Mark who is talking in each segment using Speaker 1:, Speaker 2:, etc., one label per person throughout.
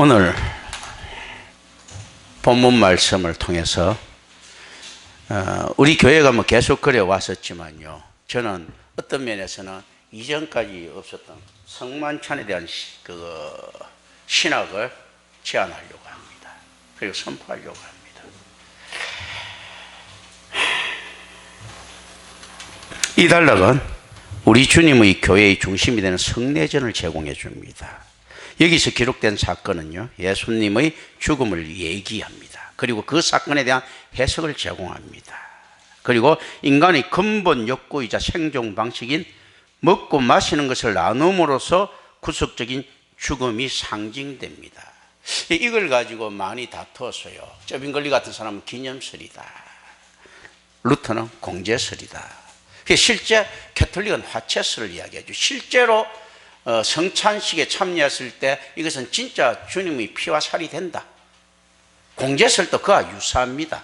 Speaker 1: 오늘 본문 말씀을 통해서 우리 교회가 계속 그래 왔었지만요, 저는 어떤 면에서는 이전까지 없었던 성만찬에 대한 신학을 제안하려고 합니다. 그리고 선포하려고 합니다. 이 단락은 우리 주님의 교회의 중심이 되는 성례전을 제공해 줍니다. 여기서 기록된 사건은요, 예수님의 죽음을 얘기합니다. 그리고 그 사건에 대한 해석을 제공합니다. 그리고 인간의 근본 욕구이자 생존 방식인 먹고 마시는 것을 나눔으로써 구속적인 죽음이 상징됩니다. 이걸 가지고 많이 다투었어요. 저빙글리 같은 사람은 기념설이다, 루터는 공제설이다. 실제 가톨릭은 화채설을 이야기하죠. 실제로 성찬식에 참여했을 때 이것은 진짜 주님의 피와 살이 된다. 공제설도 그와 유사합니다.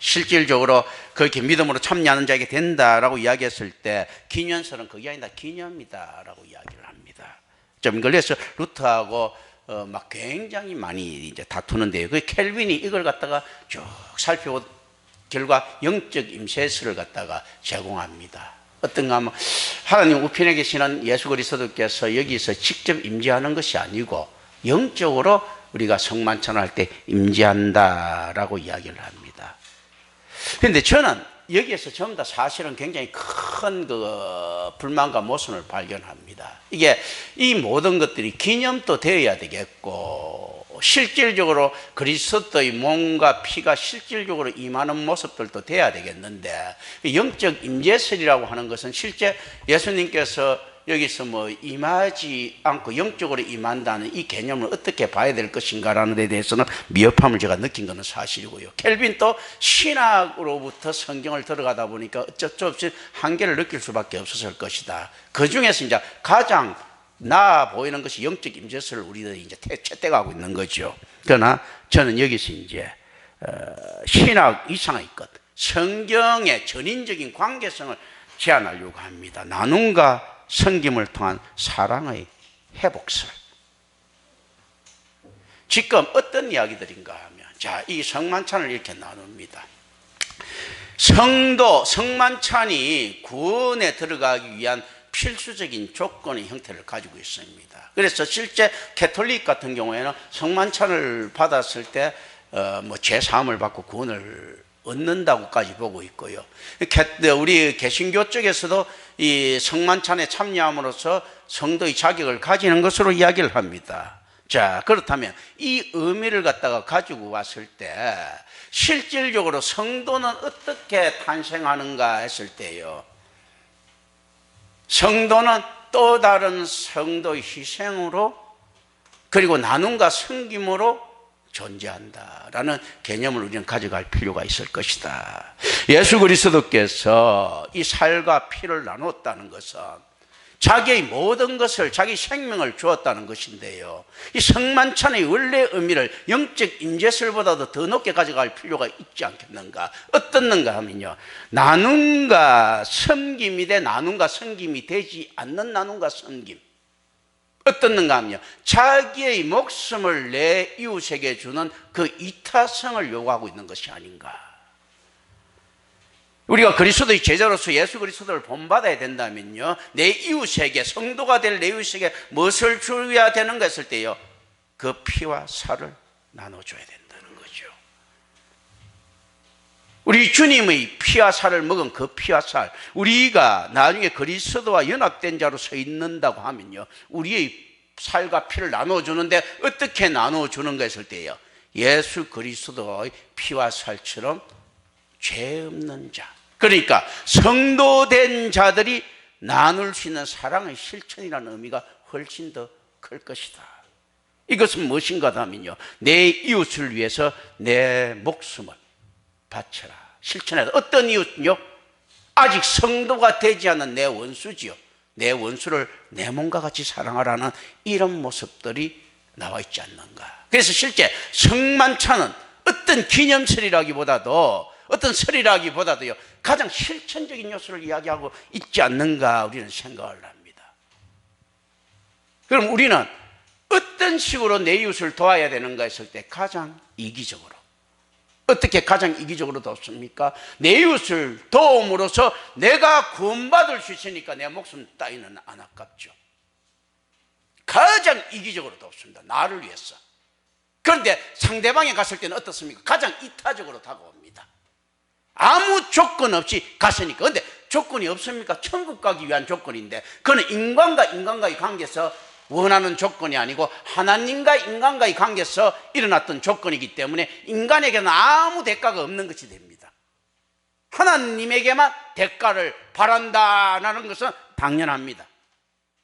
Speaker 1: 실질적으로 그렇게 믿음으로 참여하는 자에게 된다라고 이야기했을 때, 기념설은 그게 아니다, 기념이다라고 이야기를 합니다. 그래서 루터하고 막 굉장히 많이 이제 다투는데요, 그 켈빈이 이걸 갖다가 쭉 살펴본 결과 영적 임재설을 갖다가 제공합니다. 어떤가 하면, 하나님 우편에 계시는 예수 그리스도께서 여기서 직접 임재하는 것이 아니고 영적으로 우리가 성만찬을 할 때 임재한다라고 이야기를 합니다. 그런데 저는 여기에서 전부 다 사실은 굉장히 큰 불만과 모순을 발견합니다. 이게 이 모든 것들이 기념도 되어야 되겠고, 실질적으로 그리스도의 몸과 피가 실질적으로 임하는 모습들도 돼야 되겠는데, 영적 임재설이라고 하는 것은 실제 예수님께서 여기서 임하지 않고 영적으로 임한다는 이 개념을 어떻게 봐야 될 것인가라는 데 대해서는 미흡함을 제가 느낀 것은 사실이고요. 켈빈도 신학으로부터 성경을 들어가다 보니까 어쩔 수 없이 한계를 느낄 수밖에 없었을 것이다. 그 중에서 이제 가장 나아 보이는 것이 영적 임재설을 우리들이 이제 채택하고 있는 거죠. 그러나 저는 여기서 이제 신학 이상의 것, 성경의 전인적인 관계성을 제안하려고 합니다. 나눔과 섬김을 통한 사랑의 회복설. 지금 어떤 이야기들인가 하면, 자, 이 성만찬을 이렇게 나눕니다. 성만찬이 구원에 들어가기 위한 필수적인 조건의 형태를 가지고 있습니다. 그래서 실제 가톨릭 같은 경우에는 성만찬을 받았을 때 죄사함을 받고 구원을 얻는다고까지 보고 있고요. 우리 개신교 쪽에서도 이 성만찬에 참여함으로써 성도의 자격을 가지는 것으로 이야기를 합니다. 자, 그렇다면 이 의미를 갖다가 가지고 왔을 때 실질적으로 성도는 어떻게 탄생하는가 했을 때요, 성도는 또 다른 성도의 희생으로 그리고 나눔과 섬김으로 존재한다라는 개념을 우리는 가져갈 필요가 있을 것이다. 예수 그리스도께서 이 살과 피를 나눴다는 것은 자기의 모든 것을, 자기 생명을 주었다는 것인데요, 이 성만찬의 원래 의미를 영적 임재설보다도 더 높게 가져갈 필요가 있지 않겠는가? 어떻는가 하면요, 나눔과 섬김이 돼 나눔과 섬김이 되지 않는 나눔과 섬김. 어떻는가 하면요, 자기의 목숨을 내 이웃에게 주는 그 이타성을 요구하고 있는 것이 아닌가. 우리가 그리스도의 제자로서 예수 그리스도를 본받아야 된다면요, 내 이웃에게, 성도가 될 내 이웃에게 무엇을 주어야 되는가 했을 때요, 그 피와 살을 나눠줘야 된다는 거죠. 우리 주님의 피와 살을 먹은 그 피와 살, 우리가 나중에 그리스도와 연합된 자로 서 있는다고 하면요, 우리의 살과 피를 나눠주는데 어떻게 나눠주는가 했을 때요, 예수 그리스도의 피와 살처럼 죄 없는 자, 그러니까 성도된 자들이 나눌 수 있는 사랑의 실천이라는 의미가 훨씬 더 클 것이다. 이것은 무엇인가 하면요, 내 이웃을 위해서 내 목숨을 바쳐라, 실천해라. 어떤 이웃요? 아직 성도가 되지 않은 내 원수지요. 내 원수를 내 몸과 같이 사랑하라는 이런 모습들이 나와 있지 않는가. 그래서 실제 성만찬은 어떤 기념설이라기보다도, 어떤 설이라기보다도요, 가장 실천적인 요소를 이야기하고 있지 않는가 우리는 생각을 합니다. 그럼 우리는 어떤 식으로 내 이웃을 도와야 되는가 했을 때 가장 이기적으로. 어떻게 가장 이기적으로 돕습니까? 내 이웃을 도움으로써 내가 구원받을 수 있으니까 내 목숨 따위는 안 아깝죠. 가장 이기적으로 돕습니다. 나를 위해서. 그런데 상대방에 갔을 때는 어떻습니까? 가장 이타적으로 다가옵니다. 아무 조건 없이 갔으니까. 그런데 조건이 없습니까? 천국 가기 위한 조건인데, 그건 인간과 인간과의 관계에서 원하는 조건이 아니고 하나님과 인간과의 관계에서 일어났던 조건이기 때문에 인간에게는 아무 대가가 없는 것이 됩니다. 하나님에게만 대가를 바란다는 것은 당연합니다.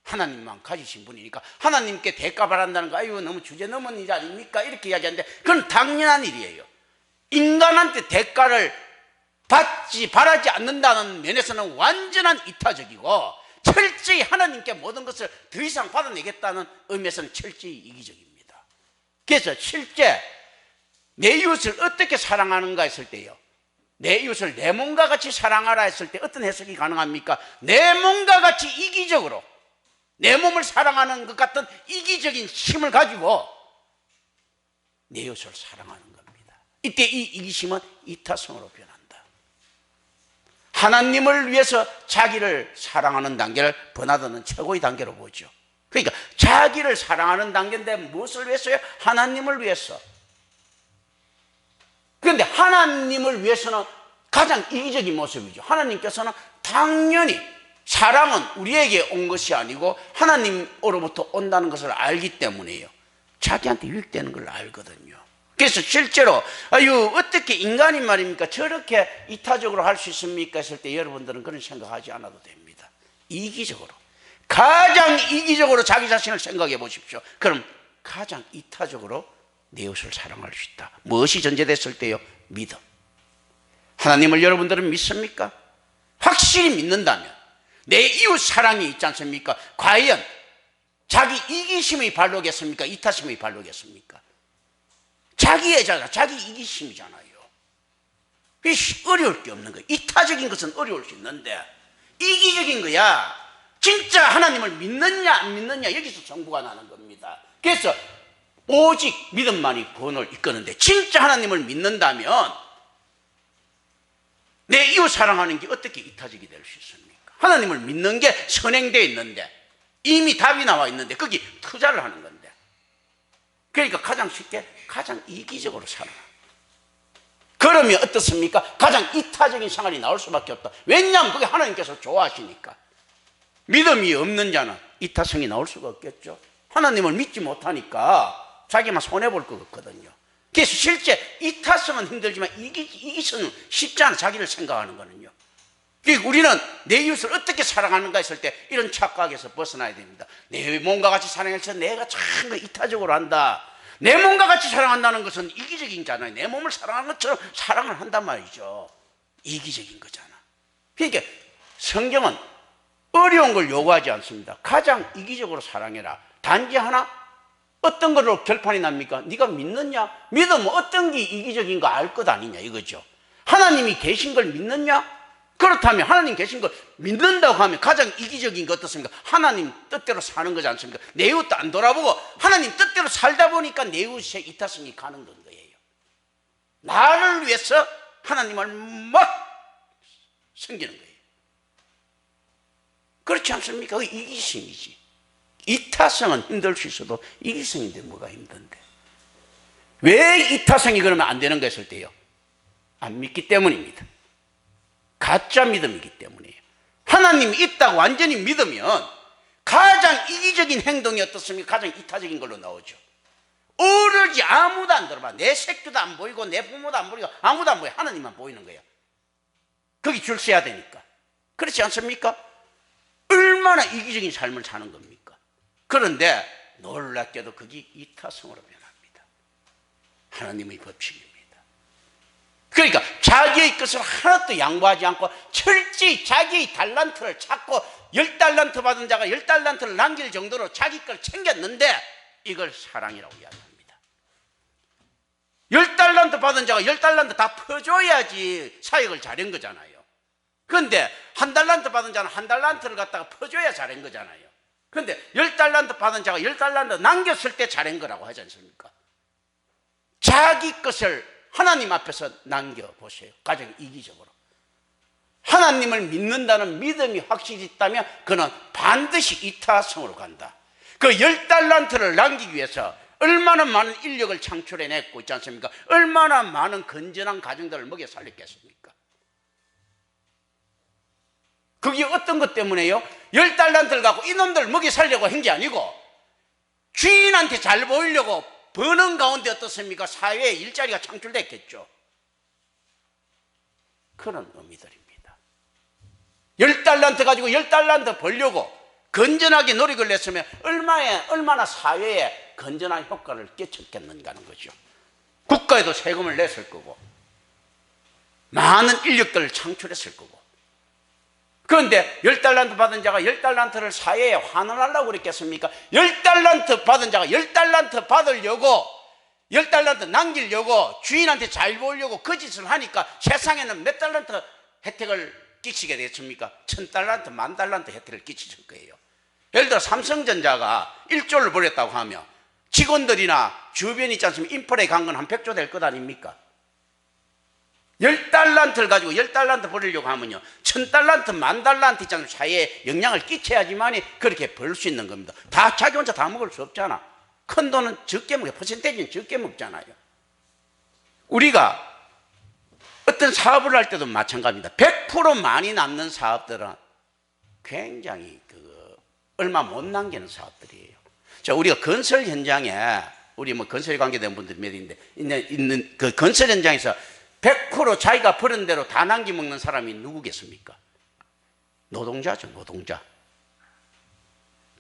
Speaker 1: 하나님만 가지신 분이니까 하나님께 대가 바란다는 거, 아유 너무 주제 넘은 일 아닙니까? 이렇게 이야기하는데 그건 당연한 일이에요. 인간한테 대가를 바라지 않는다는 면에서는 완전한 이타적이고, 철저히 하나님께 모든 것을 더 이상 받아내겠다는 의미에서는 철저히 이기적입니다. 그래서 실제 내 이웃을 어떻게 사랑하는가 했을 때요, 내 이웃을 내 몸과 같이 사랑하라 했을 때 어떤 해석이 가능합니까? 내 몸과 같이 이기적으로 내 몸을 사랑하는 것 같은 이기적인 힘을 가지고 내 이웃을 사랑하는 겁니다. 이때 이 이기심은 이타성으로 변합니다. 하나님을 위해서 자기를 사랑하는 단계를 버나드는 최고의 단계로 보죠. 그러니까 자기를 사랑하는 단계인데 무엇을 위해서요? 하나님을 위해서. 그런데 하나님을 위해서는 가장 이기적인 모습이죠. 하나님께서는 당연히 사랑은 우리에게 온 것이 아니고 하나님으로부터 온다는 것을 알기 때문에요. 자기한테 유익되는 걸 알거든요. 그래서 실제로 어떻게 인간이 말입니까? 저렇게 이타적으로 할 수 있습니까? 했을 때 여러분들은 그런 생각하지 않아도 됩니다. 이기적으로, 가장 이기적으로 자기 자신을 생각해 보십시오. 그럼 가장 이타적으로 내 이웃을 사랑할 수 있다. 무엇이 전제됐을 때요? 믿음. 하나님을 여러분들은 믿습니까? 확실히 믿는다면 내 이웃 사랑이 있지 않습니까? 과연 자기 이기심의 발로겠습니까? 이타심의 발로겠습니까? 자기애잖아. 자기 이기심이잖아요. 어려울 게 없는 거예요. 이타적인 것은 어려울 수 있는데 이기적인 거야. 진짜 하나님을 믿느냐 안 믿느냐, 여기서 정부가 나는 겁니다. 그래서 오직 믿음만이 구원을 이끄는데, 진짜 하나님을 믿는다면 내 이웃 사랑하는 게 어떻게 이타적이 될 수 있습니까? 하나님을 믿는 게 선행되어 있는데, 이미 답이 나와 있는데 거기 투자를 하는 건데, 그러니까 가장 쉽게 가장 이기적으로 살아. 그러면 어떻습니까? 가장 이타적인 생활이 나올 수밖에 없다. 왜냐하면 그게 하나님께서 좋아하시니까. 믿음이 없는 자는 이타성이 나올 수가 없겠죠. 하나님을 믿지 못하니까 자기만 손해볼 것 같거든요. 그래서 실제 이타성은 힘들지만 이기성은 쉽지 않아. 자기를 생각하는 거는요. 그러니까 우리는 내 이웃을 어떻게 사랑하는가 했을 때 이런 착각에서 벗어나야 됩니다. 내 몸과 같이 사랑해서 내가 참 이타적으로 한다. 내 몸과 같이 사랑한다는 것은 이기적인잖아요. 내 몸을 사랑하는 것처럼 사랑을 한단 말이죠. 이기적인 거잖아. 그러니까 성경은 어려운 걸 요구하지 않습니다. 가장 이기적으로 사랑해라. 단지 하나, 어떤 걸로 결판이 납니까? 네가 믿느냐? 믿으면 어떤 게 이기적인 거 알 것 아니냐 이거죠. 하나님이 계신 걸 믿느냐? 그렇다면 하나님 계신 걸 믿는다고 하면 가장 이기적인 거 어떻습니까? 하나님 뜻대로 사는 거지 않습니까? 내 이웃도 안 돌아보고 하나님 뜻대로 살다 보니까 내 이웃의 이타성이 가는 건 거예요. 나를 위해서 하나님을 막 섬기는 거예요. 그렇지 않습니까? 그 이기심이지. 이타성은 힘들 수 있어도 이기성인데 뭐가 힘든데. 왜 이타성이 그러면 안 되는 거 했을 때요? 안 믿기 때문입니다. 가짜 믿음이기 때문이에요. 하나님이 있다고 완전히 믿으면 가장 이기적인 행동이 어떻습니까? 가장 이타적인 걸로 나오죠. 오로지 아무도 안 들어봐. 내 새끼도 안 보이고 내 부모도 안 보이고 아무도 안 보여. 하나님만 보이는 거예요. 거기 줄 서야 되니까. 그렇지 않습니까? 얼마나 이기적인 삶을 사는 겁니까? 그런데 놀랍게도 그게 이타성으로 변합니다. 하나님의 법칙입니다. 그러니까 자기의 것을 하나도 양보하지 않고 철저히 자기의 달란트를 찾고 10달란트 받은 자가 10달란트를 남길 정도로 자기 걸 챙겼는데 이걸 사랑이라고 이야기합니다. 10달란트 받은 자가 10달란트 다 퍼줘야지 사역을 잘한 거잖아요. 그런데 1달란트 받은 자는 1달란트를 갖다가 퍼줘야 잘한 거잖아요. 그런데 10달란트 받은 자가 10달란트 남겼을 때 잘한 거라고 하지 않습니까? 자기 것을 하나님 앞에서 남겨보세요. 가장 이기적으로. 하나님을 믿는다는 믿음이 확실히 있다면 그는 반드시 이타성으로 간다. 그 10달란트를 남기기 위해서 얼마나 많은 인력을 창출해냈고 있지 않습니까? 얼마나 많은 건전한 가정들을 먹여 살렸겠습니까? 그게 어떤 것 때문에요? 10달란트를 갖고 이놈들 먹여 살려고 한 게 아니고 주인한테 잘 보이려고 버는 가운데 어떻습니까? 사회에 일자리가 창출됐겠죠. 그런 의미들입니다. 10달란트 가지고 10달란트 벌려고 건전하게 노력을 냈으면 얼마나 사회에 건전한 효과를 끼쳤겠는가 하는 거죠. 국가에도 세금을 냈을 거고 많은 인력들을 창출했을 거고. 그런데 10달란트 받은 자가 10달란트를 사회에 환원하려고 그랬겠습니까? 10달란트 받은 자가 10달란트 받으려고 10달란트 남기려고 주인한테 잘 보이려고 그 짓을 하니까 세상에는 몇 달란트 혜택을 끼치게 됐습니까? 1000달란트, 10,000달란트 혜택을 끼치실 거예요. 예를 들어 삼성전자가 1조를 벌였다고 하면 직원들이나 주변이 있지 않습니까? 인프라에 간 건 한 100조 될 것 아닙니까? 10달란트를 가지고 10달란트 벌이려고 하면요 1000달란트, 10,000달란트 있잖아요. 사회에 영향을 끼쳐야지만 그렇게 벌 수 있는 겁니다. 다 자기 혼자 다 먹을 수 없잖아. 큰 돈은 적게 먹어요. 퍼센테이지는 적게 먹잖아요. 우리가 어떤 사업을 할 때도 마찬가지입니다. 100% 많이 남는 사업들은 굉장히 얼마 못 남기는 사업들이에요. 자, 우리가 건설 현장에 우리 뭐 건설 관계된 분들이 몇 있는 그 건설 현장에서 100% 자기가 버린 대로 다 남겨 먹는 사람이 누구겠습니까? 노동자죠, 노동자.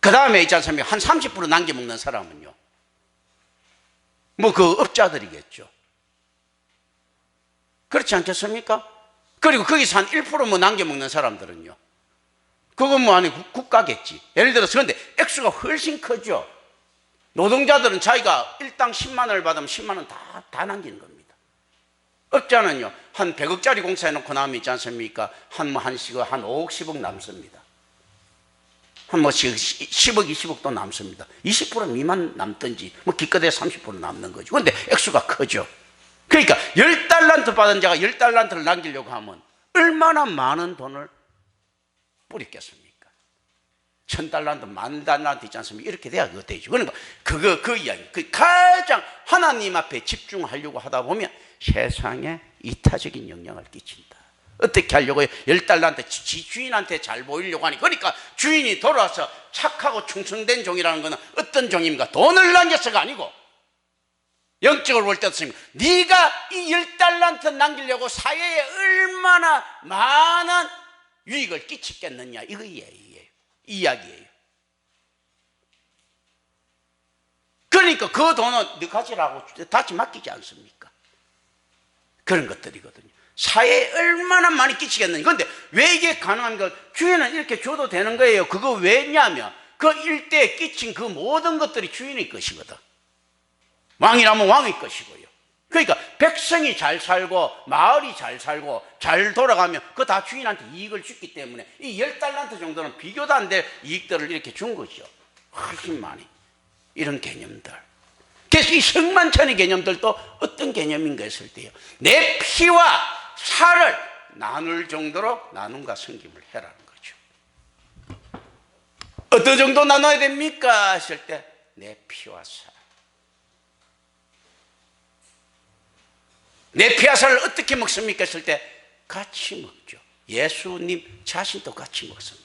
Speaker 1: 그 다음에 있지 않습니까? 한 30% 남겨 먹는 사람은요, 뭐 그 업자들이겠죠. 그렇지 않겠습니까? 그리고 거기서 한 1%뭐 남겨 먹는 사람들은요, 그건 뭐 아니 국가겠지. 예를 들어서. 그런데 액수가 훨씬 크죠. 노동자들은 자기가 일당 10만 원을 받으면 10만 원 다 남기는 겁니다. 업자는요, 한 100억짜리 공사해놓고 나면 있지 않습니까? 한 5억, 10억 남습니다. 한 뭐 10억, 20억도 남습니다. 20% 미만 남든지, 뭐 기껏해 30% 남는 거죠. 그런데 액수가 크죠. 그러니까 10달란트 받은 자가 10달란트를 남기려고 하면 얼마나 많은 돈을 뿌렸겠습니까? 1000달란트, 10,000달란트 있지 않습니까? 이렇게 돼야 그거 되죠. 그러니까 그 이야기. 가장 하나님 앞에 집중하려고 하다 보면 세상에 이타적인 영향을 끼친다. 어떻게 하려고요? 10달란트 주인한테 잘 보이려고 하니. 그러니까 주인이 돌아와서 착하고 충성된 종이라는 것은 어떤 종입니까? 돈을 남겨서가 아니고 영적으로 볼 때 어떻습니까? 네가 이 10달란트 남기려고 사회에 얼마나 많은 유익을 끼치겠느냐, 이거예요. 이야기예요. 그러니까 그 돈은 네 가지라고 다시 맡기지 않습니까? 그런 것들이거든요. 사회에 얼마나 많이 끼치겠느냐. 그런데 왜 이게 가능합니까? 주인은 이렇게 줘도 되는 거예요. 그거 왜냐면 그 일대에 끼친 그 모든 것들이 주인의 것이거든. 왕이라면 왕의 것이고요. 그러니까 백성이 잘 살고 마을이 잘 살고 잘 돌아가면 그거 다 주인한테 이익을 주기 때문에 이 10달란트 정도는 비교도 안 될 이익들을 이렇게 준 거죠. 훨씬 많이. 이런 개념들. 그래서 이 성만찬의 개념들도 어떤 개념인가 했을 때요, 내 피와 살을 나눌 정도로 나눔과 섬김을 해라는 거죠. 어떤 정도 나눠야 됩니까 했을 때 내 피와 살. 내 피와 살을 어떻게 먹습니까 했을 때 같이 먹죠. 예수님 자신도 같이 먹습니다.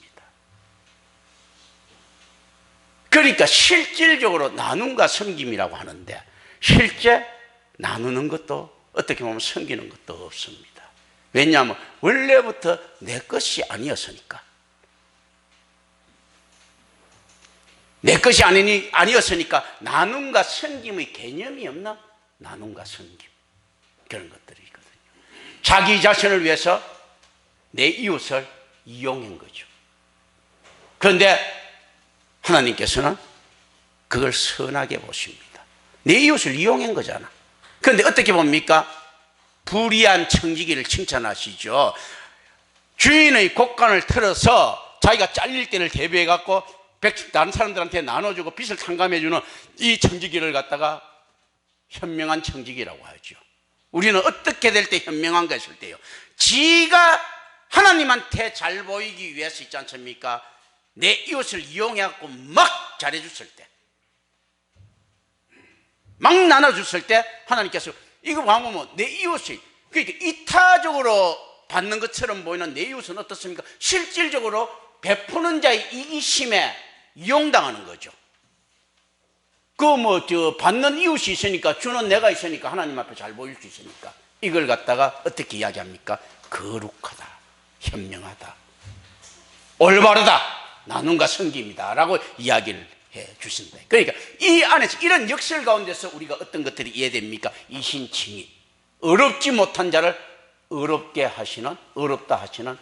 Speaker 1: 그러니까 실질적으로 나눔과 섬김이라고 하는데 실제 나누는 것도 어떻게 보면 섬기는 것도 없습니다. 왜냐하면 원래부터 내 것이 아니었으니까. 내 것이 아니었으니까 나눔과 섬김의 개념이 없나? 나눔과 섬김, 그런 것들이거든요. 자기 자신을 위해서 내 이웃을 이용한 거죠. 그런데 하나님께서는 그걸 선하게 보십니다. 내 이웃을 이용한 거잖아. 그런데 어떻게 봅니까? 불의한 청지기를 칭찬하시죠. 주인의 곡간을 틀어서 자기가 잘릴 때를 대비해 갖고 다른 사람들한테 나눠주고 빚을 탕감해주는 이 청지기를 갖다가 현명한 청지기라고 하죠. 우리는 어떻게 될 때 현명한가 했을 때요, 지가 하나님한테 잘 보이기 위해서 있지 않습니까? 내 이웃을 이용해갖고 막 잘해줬을 때, 막 나눠줬을 때 하나님께서 이거 보면 내 이웃이, 그러니까 이타적으로 받는 것처럼 보이는 내 이웃은 어떻습니까? 실질적으로 베푸는 자의 이기심에 이용당하는 거죠. 받는 이웃이 있으니까, 주는 내가 있으니까, 하나님 앞에 잘 보일 수 있으니까, 이걸 갖다가 어떻게 이야기합니까? 거룩하다, 현명하다, 올바르다, 나눔과 섬김이다 라고 이야기를 해 주신다. 그러니까 이 안에서 이런 역설 가운데서 우리가 어떤 것들이 이해됩니까? 이신칭의, 어렵지 못한 자를 어렵게 하시는, 어렵다 하시는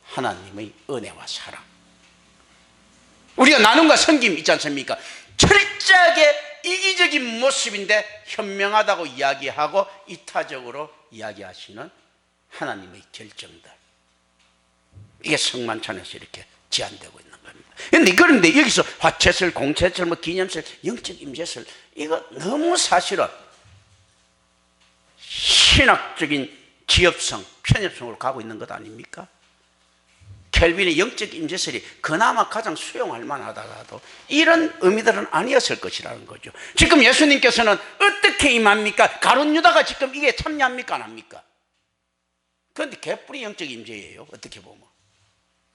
Speaker 1: 하나님의 은혜와 사랑. 우리가 나눔과 섬김 있지 않습니까? 철저하게 이기적인 모습인데 현명하다고 이야기하고 이타적으로 이야기하시는 하나님의 결정들, 이게 성만찬에서 이렇게 제한되고 있는 겁니다. 그런데 여기서 화채설, 공채설, 기념설, 영적 임재설, 이거 너무 사실은 신학적인 기업성, 편협성으로 가고 있는 것 아닙니까? 켈빈의 영적 임재설이 그나마 가장 수용할 만하다가도 이런 의미들은 아니었을 것이라는 거죠. 지금 예수님께서는 어떻게 임합니까? 가룟 유다가 지금 이게 참여합니까? 안 합니까? 그런데 개뿔이 영적 임재예요. 어떻게 보면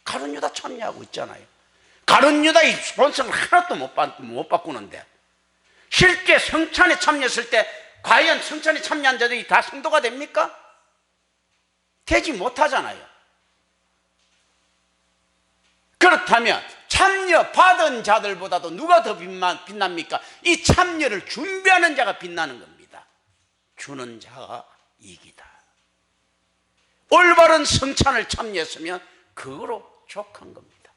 Speaker 1: 가룟 유다 참여하고 있잖아요. 가룟 유다의 본성을 하나도 못 바꾸는데, 실제 성찬에 참여했을 때 과연 성찬에 참여한 자들이 다 성도가 됩니까? 되지 못하잖아요. 그렇다면 참여받은 자들보다도 누가 더 빛납니까? 이 참여를 준비하는 자가 빛나는 겁니다. 주는 자가 이기다. 올바른 성찬을 참여했으면 그거로 족한 겁니다.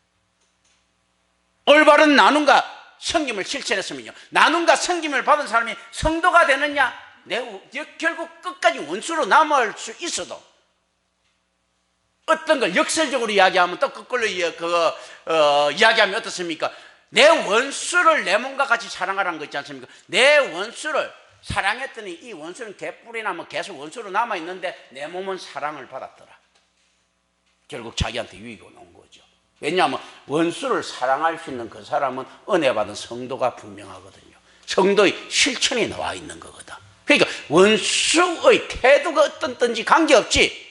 Speaker 1: 올바른 나눔과 섬김을 실천했으면요, 나눔과 섬김을 받은 사람이 성도가 되느냐? 결국 끝까지 원수로 남을 수 있어도, 어떤 걸 역설적으로 이야기하면 또 거꾸로 이야기하면 어떻습니까? 내 원수를 내 몸과 같이 사랑하라는 거 있지 않습니까? 내 원수를 사랑했더니 이 원수는 개뿔이나 계속 원수로 남아있는데 내 몸은 사랑을 받았더라. 결국 자기한테 유익이 오는 거죠. 왜냐하면 원수를 사랑할 수 있는 그 사람은 은혜 받은 성도가 분명하거든요. 성도의 실천이 나와 있는 거거든. 그러니까 원수의 태도가 어떻든지 관계없이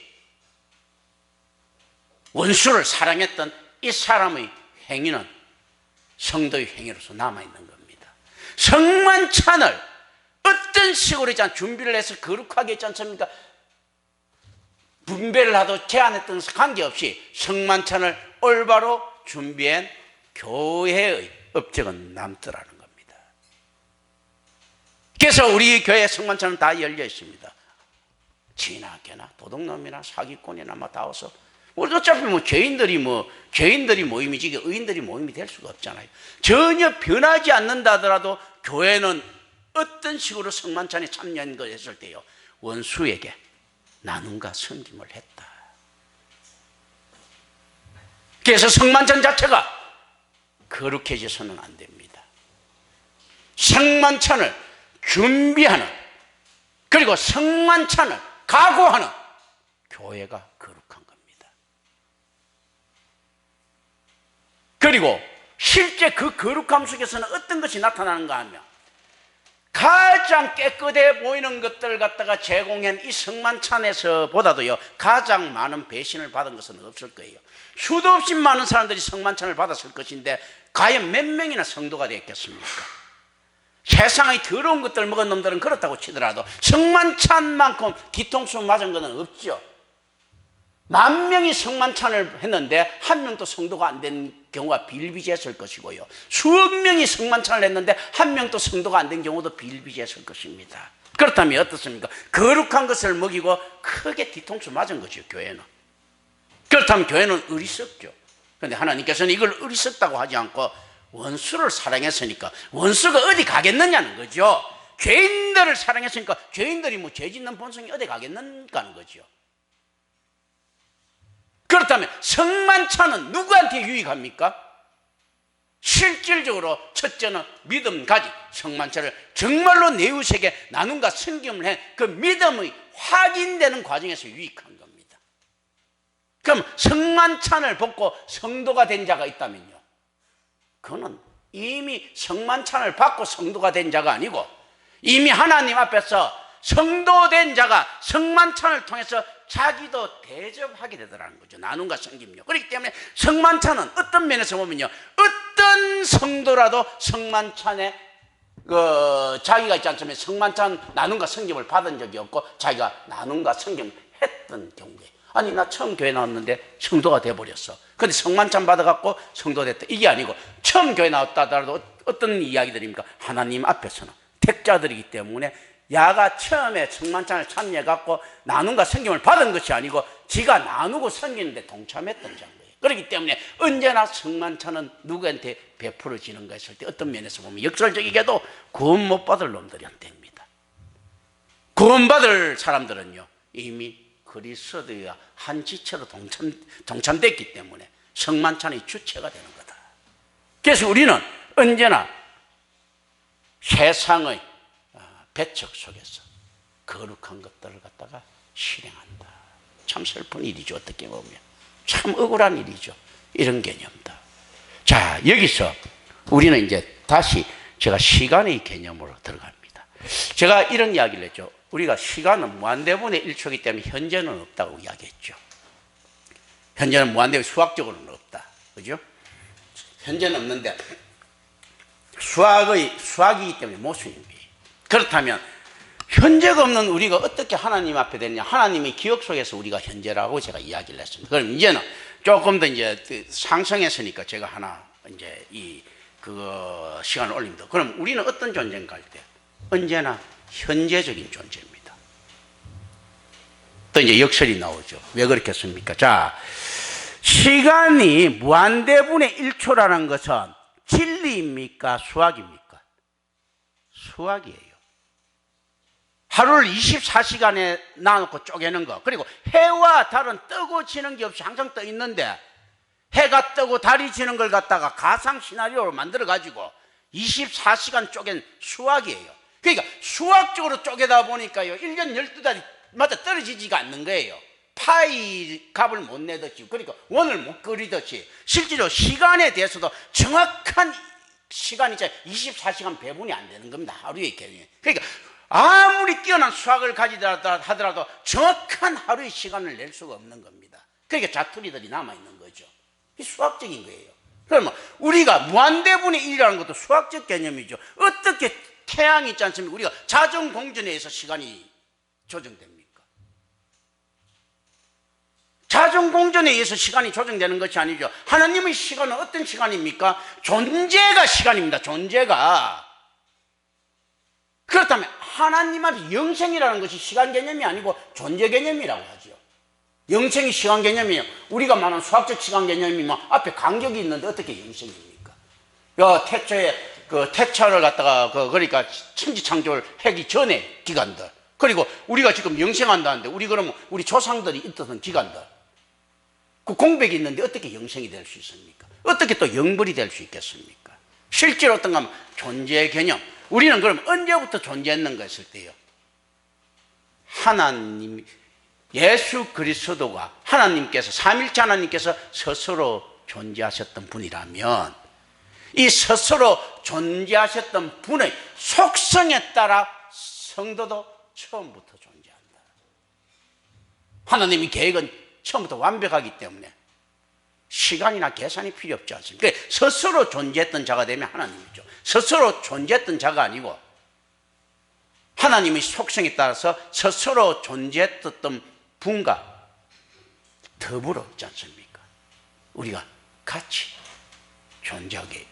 Speaker 1: 원수를 사랑했던 이 사람의 행위는 성도의 행위로서 남아있는 겁니다. 성만찬을 어떤 식으로 준비를 해서 거룩하게 했지 않습니까? 분배를 하도 제안했던 관계없이 성만찬을 올바로 준비한 교회의 업적은 남더라는 겁니다. 그래서 우리 교회 성만찬은 다 열려 있습니다. 지나 개나 도둑놈이나 사기꾼이나 다 와서, 어차피 죄인들이 모임이지 이게 의인들이 모임이 될 수가 없잖아요. 전혀 변하지 않는다 하더라도 교회는 어떤 식으로 성만찬에 참여한 걸 했을 때요, 원수에게 나눔과 섬김을 했다. 그래서 성만찬 자체가 거룩해져서는 안 됩니다. 성만찬을 준비하는, 그리고 성만찬을 각오하는 교회가 거룩한 겁니다. 그리고 실제 그 거룩함 속에서는 어떤 것이 나타나는가 하면, 가장 깨끗해 보이는 것들을 갖다가 제공한 이 성만찬에서 보다도요, 가장 많은 배신을 받은 것은 없을 거예요. 수도 없이 많은 사람들이 성만찬을 받았을 것인데 과연 몇 명이나 성도가 되었겠습니까? 세상의 더러운 것들을 먹은 놈들은 그렇다고 치더라도 성만찬만큼 뒤통수 맞은 것은 없죠. 10,000명이 성만찬을 했는데 한 명도 성도가 안 된 경우가 비일비재했을 것이고요, 수억 명이 성만찬을 했는데 한 명도 성도가 안 된 경우도 비일비재했을 것입니다. 그렇다면 어떻습니까? 거룩한 것을 먹이고 크게 뒤통수 맞은 거죠, 교회는. 그렇다면 교회는 어리석죠. 그런데 하나님께서는 이걸 어리석다고 하지 않고 원수를 사랑했으니까 원수가 어디 가겠느냐는 거죠. 죄인들을 사랑했으니까 죄인들이 죄 짓는 본성이 어디 가겠는가 하는 거죠. 그렇다면 성만찬은 누구한테 유익합니까? 실질적으로 첫째는 믿음 가지 성만찬을 정말로 내 이웃에게 나눔과 섬김을 해 그 믿음의 확인되는 과정에서 유익한 겁니다. 그럼 성만찬을 받고 성도가 된 자가 있다면요, 그거는 이미 성만찬을 받고 성도가 된 자가 아니고 이미 하나님 앞에서 성도된 자가 성만찬을 통해서 자기도 대접하게 되더라는 거죠. 나눔과 섬김요. 그렇기 때문에 성만찬은 어떤 면에서 보면요, 어떤 성도라도 성만찬에 자기가 있지 않습니까? 성만찬 나눔과 섬김을 받은 적이 없고 자기가 나눔과 섬김을 했던 경우에, 아니 나 처음 교회 나왔는데 성도가 돼버렸어. 근데 성만찬 받아갖고 성도 됐다, 이게 아니고 처음 교회 나왔다 하더라도 어떤 이야기들입니까? 하나님 앞에서는 택자들이기 때문에 야가 처음에 성만찬을 참여해갖고 나눔과 섬김을 받은 것이 아니고 지가 나누고 섬기는데 동참했던 자인 거예요. 그렇기 때문에 언제나 성만찬은 누구한테 베풀어지는가 했을 때 어떤 면에서 보면 역설적이게도 구원 못 받을 놈들한테입니다. 구원받을 사람들은요 이미 그리스도와 한 지체로 동참됐기 때문에 성만찬의 주체가 되는 거다. 그래서 우리는 언제나 세상의 배척 속에서 거룩한 것들을 갖다가 실행한다. 참 슬픈 일이죠. 어떻게 보면 참 억울한 일이죠. 이런 개념다. 자, 여기서 우리는 이제 다시 제가 시간의 개념으로 들어갑니다. 제가 이런 이야기를 했죠. 우리가 시간은 무한대분의 1초이기 때문에 현재는 없다고 이야기했죠. 현재는 무한대분, 수학적으로는 없다. 그죠? 현재는 없는데 수학이기 때문에 모순입니다. 그렇다면 현재가 없는 우리가 어떻게 하나님 앞에 되느냐? 하나님의 기억 속에서 우리가 현재라고 제가 이야기를 했습니다. 그럼 이제는 조금 더 이제 상승했으니까 제가 하나 이제 그거 시간을 올립니다. 그럼 우리는 어떤 존재인가 할 때 언제나 현재적인 존재입니다. 또 이제 역설이 나오죠. 왜 그렇겠습니까? 자, 시간이 무한대분의 1초라는 것은 진리입니까? 수학입니까? 수학이에요. 하루를 24시간에 나눠놓고 쪼개는 거, 그리고 해와 달은 뜨고 지는 게 없이 항상 떠 있는데 해가 뜨고 달이 지는 걸 갖다가 가상 시나리오로 만들어 가지고 24시간 쪼갠 수학이에요. 그러니까 수학적으로 쪼개다 보니까요 1년 12달마다 떨어지지가 않는 거예요. 파이 값을 못 내듯이, 그러니까 원을 못 그리듯이 실제로 시간에 대해서도 정확한 시간이 24시간 배분이 안 되는 겁니다. 하루의 개념이. 그러니까 아무리 뛰어난 수학을 가지다 하더라도 정확한 하루의 시간을 낼 수가 없는 겁니다. 그러니까 자투리들이 남아있는 거죠. 이 수학적인 거예요. 그러면 우리가 무한대분의 1이라는 것도 수학적 개념이죠. 어떻게 태양이 있지 않습니까? 우리가 자전공전에 의해서 시간이 조정됩니까? 자전공전에 의해서 시간이 조정되는 것이 아니죠. 하나님의 시간은 어떤 시간입니까? 존재가 시간입니다. 존재가. 그렇다면 하나님 앞에 영생이라는 것이 시간 개념이 아니고 존재 개념이라고 하죠. 영생이 시간 개념이에요. 우리가 말하는 수학적 시간 개념이면 앞에 간격이 있는데 어떻게 영생입니까? 태초를 갖다가 그러니까 천지창조를 하기 전에 기간들, 그리고 우리가 지금 영생한다는데 그러면 우리 조상들이 있었던 기간들, 그 공백이 있는데 어떻게 영생이 될 수 있습니까? 어떻게 또 영벌이 될 수 있겠습니까? 실제로 어떤가 하면 존재 개념. 우리는 그럼 언제부터 존재했는가 했을 때요, 하나님, 예수 그리스도가 하나님께서, 삼일체 하나님께서 스스로 존재하셨던 분이라면 이 스스로 존재하셨던 분의 속성에 따라 성도도 처음부터 존재한다. 하나님의 계획은 처음부터 완벽하기 때문에 시간이나 계산이 필요 없지 않습니까? 스스로 존재했던 자가 되면 하나님이죠. 스스로 존재했던 자가 아니고 하나님의 속성에 따라서 스스로 존재했던 분과 더불어 있지 않습니까? 우리가 같이 존재하게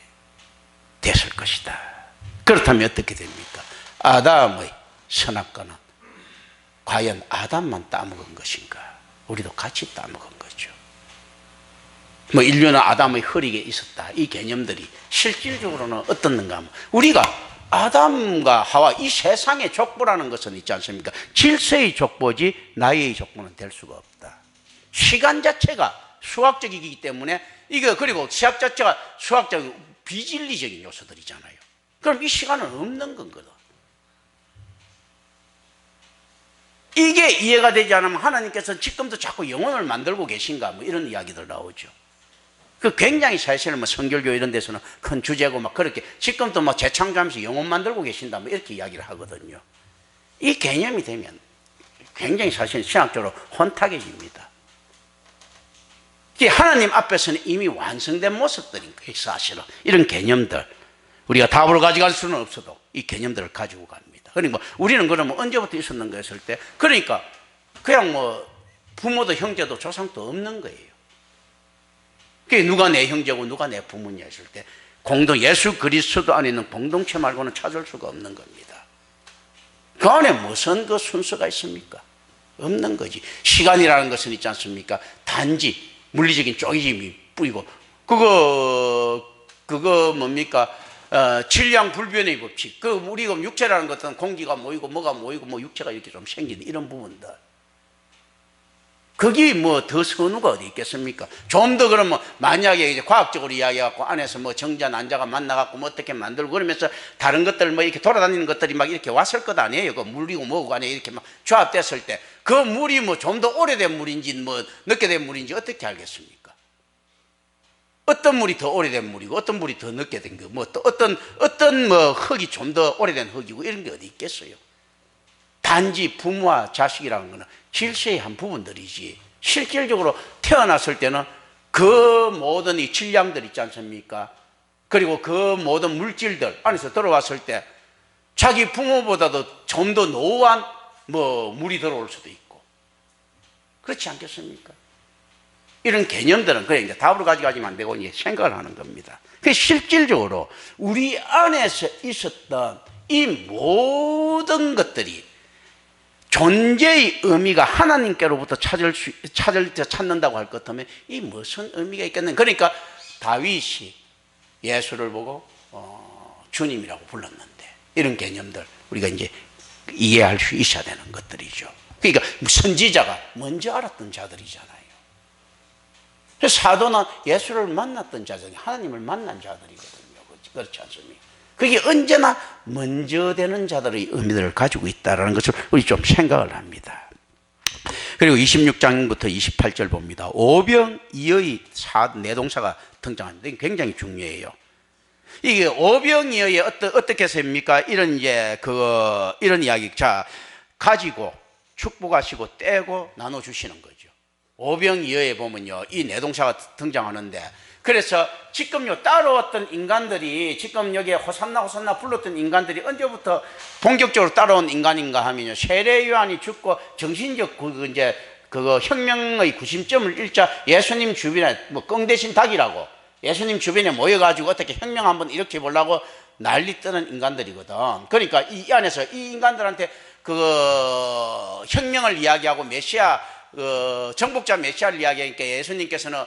Speaker 1: 됐을 것이다. 그렇다면 어떻게 됩니까? 아담의 선악과는 과연 아담만 따먹은 것인가? 우리도 같이 따먹은 거죠. 인류는 아담의 허리에 있었다, 이 개념들이 실질적으로는 어떻는가 하면 우리가 아담과 하와 이 세상의 족보라는 것은 있지 않습니까? 질서의 족보지 나의 족보는 될 수가 없다. 시간 자체가 수학적이기 때문에 그리고 시학 자체가 수학적 비진리적인 요소들이잖아요. 그럼 이 시간은 없는 거거든. 이게 이해가 되지 않으면 하나님께서 지금도 자꾸 영혼을 만들고 계신가 뭐 이런 이야기들 나오죠. 그 굉장히 사실 뭐 성결교 이런 데서는 큰 주제고 막 그렇게 지금도 뭐 재창조하면서 영혼 만들고 계신다 뭐 이렇게 이야기를 하거든요. 이 개념이 되면 굉장히 사실 신학적으로 혼탁해집니다. 하나님 앞에서는 이미 완성된 모습들인 거예요. 사실은 이런 개념들 우리가 답을 가져갈 수는 없어도 이 개념들을 가지고 갑니다. 그러니까 우리는 그러면 언제부터 있었는가 했을 때 그러니까 그냥 뭐 부모도 형제도 조상도 없는 거예요. 그게 누가 내 형제고 누가 내 부모냐 했을 때 예수 그리스도 안에 있는 공동체 말고는 찾을 수가 없는 겁니다. 그 안에 무슨 그 순서가 있습니까? 없는 거지. 시간이라는 것은 있지 않습니까? 단지 물리적인 쪼개짐이 뿌이고 그거 뭡니까? 질량불변의 법칙. 우리가 육체라는 것은 공기가 모이고 뭐가 모이고 뭐 육체가 이렇게 좀 생기는 이런 부분들. 거기 뭐 더 선우가 어디 있겠습니까? 좀 더 그러면 만약에 이제 과학적으로 이야기해갖고 안에서 뭐 정자 난자가 만나갖고 뭐 어떻게 만들고 그러면서 다른 것들 뭐 이렇게 돌아다니는 것들이 막 이렇게 왔을 것 아니에요? 그 물이고 뭐고 간에 이렇게 막 조합됐을 때 그 물이 뭐 좀 더 오래된 물인지 뭐 늦게 된 물인지 어떻게 알겠습니까? 어떤 물이 더 오래된 물이고 어떤 물이 더 늦게 된 거 뭐 또 어떤 뭐 흙이 좀 더 오래된 흙이고 이런 게 어디 있겠어요? 단지 부모와 자식이라는 거는 질서의 한 부분들이지 실질적으로 태어났을 때는 그 모든 이 질량들 있지 않습니까? 그리고 그 모든 물질들 안에서 들어왔을 때 자기 부모보다도 좀 더 노후한 뭐 물이 들어올 수도 있고 그렇지 않겠습니까? 이런 개념들은 그래 이제 답으로 가져가지면 안 되고 이제 생각을 하는 겁니다. 그 실질적으로 우리 안에서 있었던 이 모든 것들이 존재의 의미가 하나님께로부터 찾는다고 할 것 같으면 이 무슨 의미가 있겠느냐. 그러니까 다윗이 예수를 보고 주님이라고 불렀는데 이런 개념들 우리가 이제 이해할 수 있어야 되는 것들이죠. 그러니까 선지자가 먼저 알았던 자들이잖아요. 그래서 사도는 예수를 만났던 자들이 하나님을 만난 자들이거든요. 그렇지 않습니까? 그게 언제나 먼저 되는 자들의 의미들을 가지고 있다는 것을 우리 좀 생각을 합니다. 그리고 26장부터 28절 봅니다. 오병이어의 내동사가 등장합니다. 이게 굉장히 중요해요. 이게 오병이어의 어떻게 셉니까? 이런 이야기. 자, 가지고 축복하시고 떼고 나눠주시는 거죠. 오병이어에 보면요, 이 내동사가 등장하는데 그래서 지금 따라왔던 인간들이 지금 여기에 호산나 불렀던 인간들이 언제부터 본격적으로 따라온 인간인가 하면요, 세례 요한이 죽고 정신적 혁명의 구심점을 잃자 예수님 주변에 뭐 羹 대신 닭이라고 예수님 주변에 모여가지고 어떻게 혁명 한번 일으켜 보려고 난리 뜨는 인간들이거든. 그러니까 이 안에서 이 인간들한테 혁명을 이야기하고 메시아 정복자 메시아를 이야기하니까 예수님께서는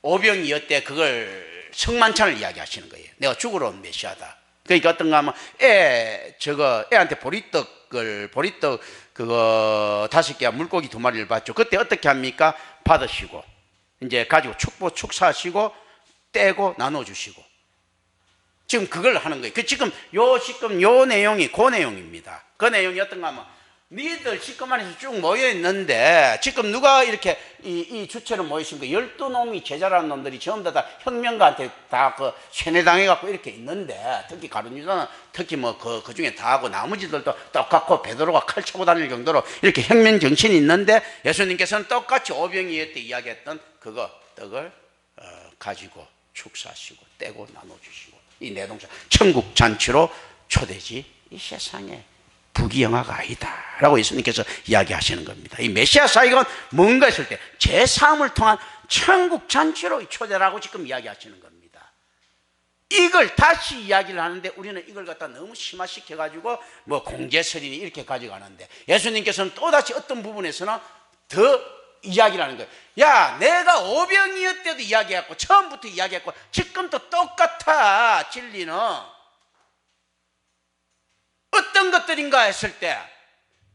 Speaker 1: 오병이어 때 그걸 성만찬을 이야기하시는 거예요. 내가 죽으러 온 메시아다. 그러니까 어떤가 하면 애한테 보리떡 5개 물고기 2마리를 받죠. 그때 어떻게 합니까? 받으시고 이제 가지고 축사하시고 떼고 나눠주시고 지금 그걸 하는 거예요. 지금 요 내용이 그 내용입니다. 그 내용이 어떤가 하면 니들 지금 안에서 쭉 모여있는데 지금 누가 이렇게 이 주체로 모이신 거 12놈이 제자라는 놈들이 전부 다 혁명가한테 다 세뇌당해갖고 이렇게 있는데 특히 가룟 유다는 특히 뭐 그 중에 다 하고 나머지들도 똑같고 베드로가 칼 차고 다닐 정도로 이렇게 혁명 정신이 있는데 예수님께서는 똑같이 오병이어 때 이야기했던 그거 떡을 가지고 축사하시고 떼고 나눠주시고 이 내동사 천국 잔치로 초대지 이 세상에 부귀영화가 아니다 라고 예수님께서 이야기하시는 겁니다. 이 메시아 사역은 뭔가 했을 때 제3을 통한 천국 잔치로 초대라고 지금 이야기하시는 겁니다. 이걸 다시 이야기를 하는데 우리는 이걸 갖다 너무 심화시켜가지고 뭐 공제설이니 이렇게 가져가는데 예수님께서는 또다시 어떤 부분에서는 더 이야기를 하는 거예요. 야, 내가 오병이어 때도 이야기했고 처음부터 이야기했고 지금도 똑같아. 진리는 어떤 것들인가 했을 때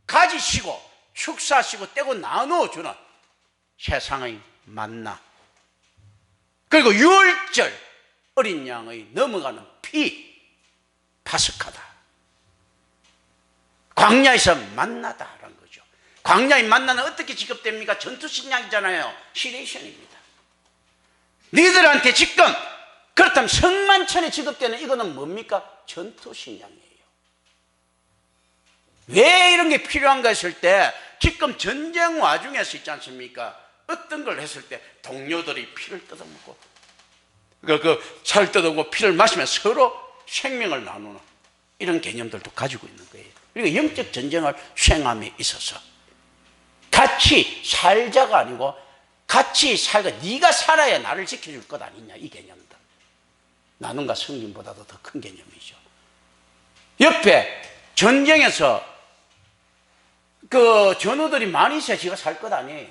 Speaker 1: 가지시고 축사하시고 떼고 나누어주는 세상의 만나 그리고 유월절 어린 양의 넘어가는 피, 파스카다. 광야에서 만나다라는 거죠. 광야의 만나는 어떻게 지급됩니까? 전투식량이잖아요. 시레이션입니다. 너희들한테 지금 그렇다면 성만천에 지급되는 이거는 뭡니까? 전투식량이에요. 왜 이런 게 필요한가 했을 때 지금 전쟁 와중에서 있지 않습니까? 어떤 걸 했을 때 동료들이 피를 뜯어먹고 살 뜯어먹고 피를 마시면 서로 생명을 나누는 이런 개념들도 가지고 있는 거예요. 그리고 영적 전쟁을 수행함에 있어서 같이 살자가 아니고 같이 살고 네가 살아야 나를 지켜줄 것 아니냐, 이 개념들. 나눔과 섬김보다도 더 큰 개념이죠. 옆에 전쟁에서 그 전우들이 많이 있어야 지가 살 것 아니에요.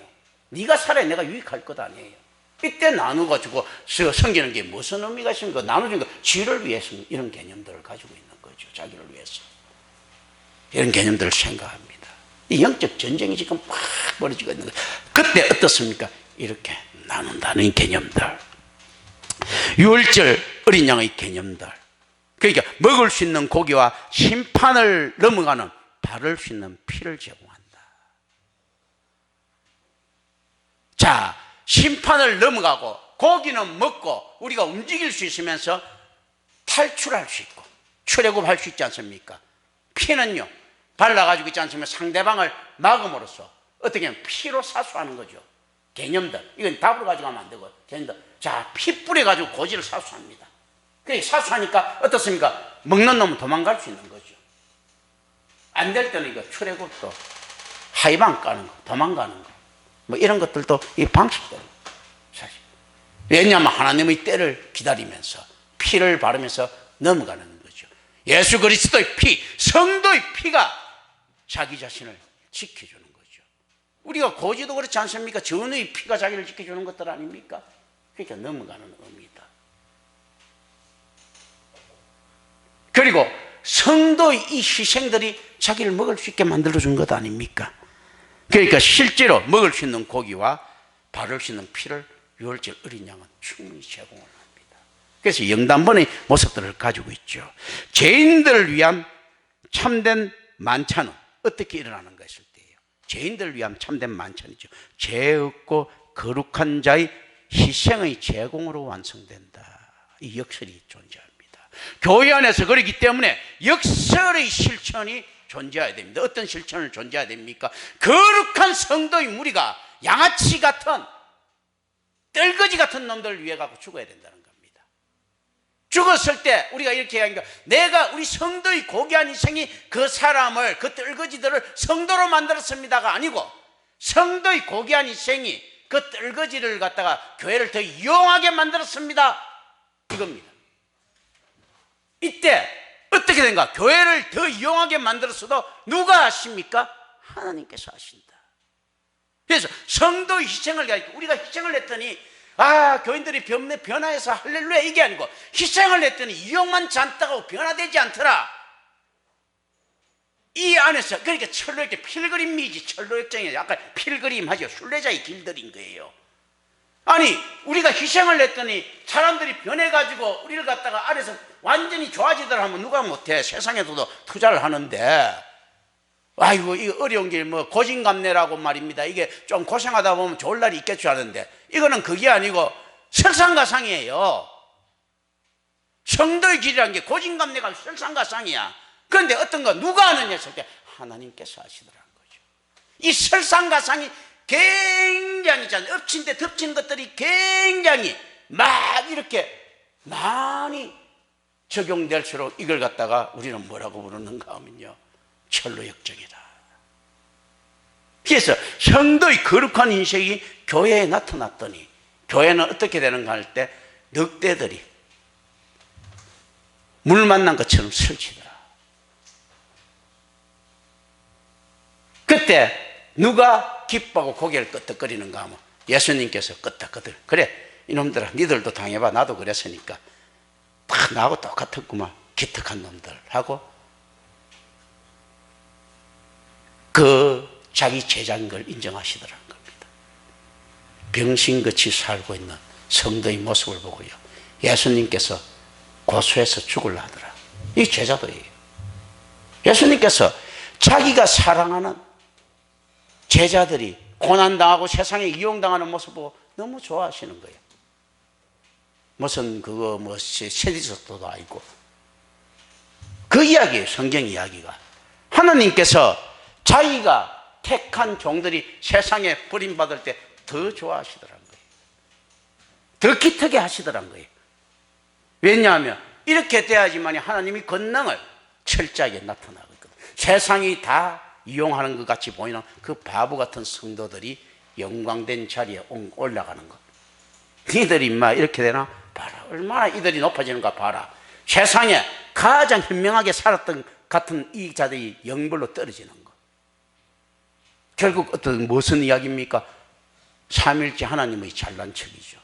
Speaker 1: 네가 살아야 내가 유익할 것 아니에요. 이때 나누가지고 섬기는 게 무슨 의미가 있습니까? 나누는 거 지를 위해서 이런 개념들을 가지고 있는 거죠. 자기를 위해서. 이런 개념들을 생각합니다. 이 영적 전쟁이 지금 막 벌어지고 있는 거예요. 그때 어떻습니까? 이렇게 나눈다는 개념들. 유월절 어린 양의 개념들. 그러니까 먹을 수 있는 고기와 심판을 넘어가는 바를 수 있는 피를 제공한다. 자, 심판을 넘어가고 고기는 먹고 우리가 움직일 수 있으면서 탈출할 수 있고 출애굽할 수 있지 않습니까? 피는요, 발라가지고 있지 않습니까? 상대방을 막음으로써 어떻게 하면 피로 사수하는 거죠. 개념들. 이건 답으로 가져가면 안 되고 개념들. 자, 피 뿌려가지고 고지를 사수합니다. 그래, 사수하니까 어떻습니까? 먹는 놈은 도망갈 수 있는 거죠. 안 될 때는 이거 출애굽도 하이방 까는 거, 도망가는 거, 뭐 이런 것들도 이 방식대로 사실. 왜냐하면 하나님의 때를 기다리면서 피를 바르면서 넘어가는 거죠. 예수 그리스도의 피, 성도의 피가 자기 자신을 지켜주는 거죠. 우리가 고지도 그렇지 않습니까? 전의 피가 자기를 지켜주는 것들 아닙니까? 그러니까 넘어가는 의미다. 그리고 성도의 이 희생들이 자기를 먹을 수 있게 만들어준 것 아닙니까? 그러니까 실제로 먹을 수 있는 고기와 바를 수 있는 피를 유월절 어린 양은 충분히 제공을 합니다. 그래서 영단번의 모습들을 가지고 있죠. 죄인들을 위한 참된 만찬은 어떻게 일어나는가 했을 때예요. 죄인들을 위한 참된 만찬이죠. 죄 없고 거룩한 자의 희생의 제공으로 완성된다. 이 역설이 존재합니다. 교회 안에서 그렇기 때문에 역설의 실천이 존재해야 됩니다. 어떤 실천을 존재해야 됩니까? 거룩한 성도의 무리가 양아치 같은 떨거지 같은 놈들을 위해 갖고 죽어야 된다는 겁니다. 죽었을 때 우리가 이렇게 하니까 내가 우리 성도의 고귀한 희생이 그 사람을, 그 떨거지들을 성도로 만들었습니다가 아니고 성도의 고귀한 희생이 그 떨거지를 갖다가 교회를 더 이용하게 만들었습니다, 이겁니다. 이때 어떻게 된가? 교회를 더 이용하게 만들었어도 누가 하십니까? 하나님께서 하신다. 그래서 성도의 희생을 가지고 우리가 희생을 했더니 교인들이 변화해서 할렐루야 이게 아니고 희생을 했더니 이용만 잔뜩하고 변화되지 않더라. 이 안에서 그러니까 철로역정 필그림이지, 철로역정이 약간 필그림하죠. 순례자의 길들인 거예요. 아니 우리가 희생을 했더니 사람들이 변해가지고 우리를 갖다가 안에서 완전히 좋아지더라 하면 누가 못해. 세상에서도 투자를 하는데 아이고 이거 어려운 길 뭐 고진감래라고 말입니다. 이게 좀 고생하다 보면 좋을 날이 있겠죠 하는데 이거는 그게 아니고 설상가상이에요. 성도의 길이라는 게 고진감래가 설상가상이야. 그런데 어떤 거 누가 하느냐 했을 때 하나님께서 하시더라는 거죠. 이 설상가상이 굉장히 엎친 데 덮친 것들이 굉장히 막 이렇게 많이 적용될수록 이걸 갖다가 우리는 뭐라고 부르는가 하면요, 철로역정이다. 그래서 성도의 거룩한 인식이 교회에 나타났더니 교회는 어떻게 되는가 할 때 늑대들이 물 만난 것처럼 설치더라. 그때 누가 기뻐하고 고개를 끄덕거리는가 하면 예수님께서 끄덕끄덕, 그래 이놈들아 니들도 당해봐, 나도 그랬으니까 다 나하고 똑같았구만 기특한 놈들 하고 그 자기 제자인 걸 인정하시더라는 겁니다. 병신같이 살고 있는 성도의 모습을 보고요, 예수님께서 고소해서 죽으려 하더라. 이 제자도예요. 예수님께서 자기가 사랑하는 제자들이 고난당하고 세상에 이용당하는 모습 보고 너무 좋아하시는 거예요. 무슨 그거 뭐 세디스도 아니고 그 이야기예요. 성경 이야기가. 하나님께서 자기가 택한 종들이 세상에 버림받을 때 더 좋아하시더란 거예요. 더 기특해 하시더란 거예요. 왜냐하면 이렇게 돼야지만 하나님이 권능을 철저하게 나타나거든요. 세상이 다 이용하는 것 같이 보이는 그 바보 같은 성도들이 영광된 자리에 올라가는 것. 니들이 막 이렇게 되나? 봐라. 얼마나 이들이 높아지는가 봐라. 세상에 가장 현명하게 살았던 같은 이 자들이 영벌로 떨어지는 것. 결국 무슨 이야기입니까? 삼일째 하나님의 잘난 척이죠.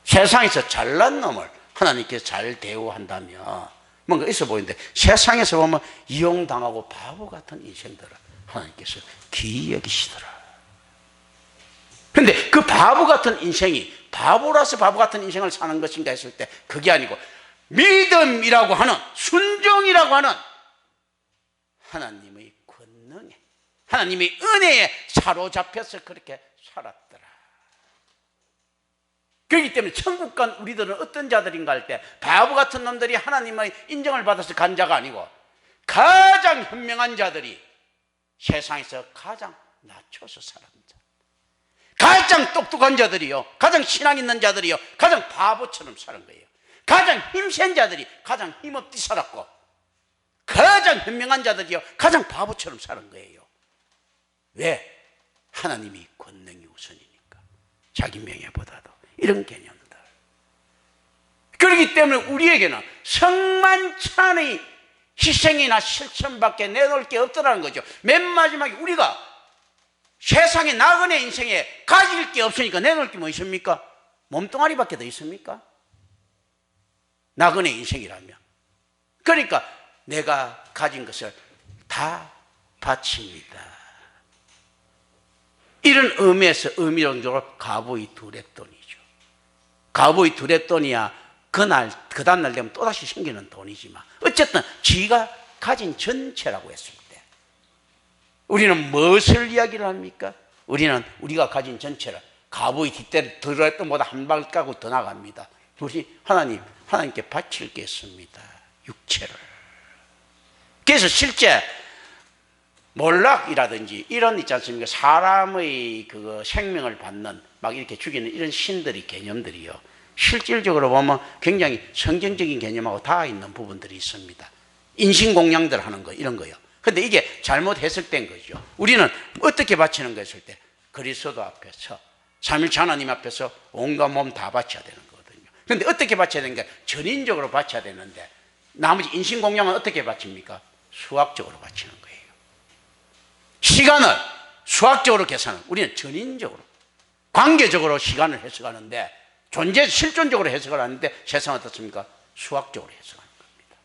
Speaker 1: 세상에서 잘난 놈을 하나님께서 잘 대우한다면 뭔가 있어 보이는데, 세상에서 보면 이용당하고 바보 같은 인생들을 하나님께서 귀히 여기시더라. 그런데 그 바보 같은 인생이 바보라서 바보 같은 인생을 사는 것인가 했을 때 그게 아니고 믿음이라고 하는, 순종이라고 하는 하나님의 권능에, 하나님의 은혜에 사로잡혀서 그렇게 살았더라. 그렇기 때문에 천국 간 우리들은 어떤 자들인가 할 때 바보 같은 놈들이 하나님의 인정을 받아서 간 자가 아니고 가장 현명한 자들이 세상에서 가장 낮춰서 살았는 자, 가장 똑똑한 자들이요, 가장 신앙 있는 자들이요, 가장 바보처럼 사는 거예요. 가장 힘센 자들이 가장 힘없이 살았고 가장 현명한 자들이요 가장 바보처럼 사는 거예요. 왜? 하나님이 권능이 우선이니까. 자기 명예보다도. 이런 개념들. 그렇기 때문에 우리에게는 성만찬의 희생이나 실천밖에 내놓을 게 없더라는 거죠. 맨 마지막에 우리가 세상의 나그네 인생에 가질 게 없으니까 내놓을 게 뭐 있습니까? 몸뚱아리밖에 더 있습니까? 나그네 인생이라면. 그러니까 내가 가진 것을 다 바칩니다. 이런 의미에서 의미론적으로 가보이 두렛돈이죠. 가보이 두렛돈이야 그 다음날 되면 또다시 생기는 돈이지만 어쨌든 지가 가진 전체라고 했을 때 우리는 무엇을 이야기를 합니까? 우리는 우리가 가진 전체를 가보이 뒷대를 두렛돈보다 한 발가락 더 나갑니다. 우리 하나님께 바칠 게 있습니다. 육체를. 그래서 실제 몰락이라든지 이런 있지 않습니까? 사람의 그 생명을 받는 막 이렇게 죽이는 이런 신들의 개념들이요, 실질적으로 보면 굉장히 성경적인 개념하고 닿아 있는 부분들이 있습니다. 인신공양들 하는 거 이런 거요. 근데 이게 잘못 해석된 거죠. 우리는 어떻게 바치는 거 했을 때 그리스도 앞에서 삼일체 하나님 앞에서 온갖 몸 다 바쳐야 되는 거거든요. 근데 어떻게 바쳐야 되는 게 전인적으로 바쳐야 되는데 나머지 인신공양은 어떻게 바칩니까? 수학적으로 바치는 거예요. 시간을 수학적으로 계산하는, 우리는 전인적으로 관계적으로 시간을 해석하는데 존재 실존적으로 해석을 하는데 세상은 어떻습니까? 수학적으로 해석하는 겁니다.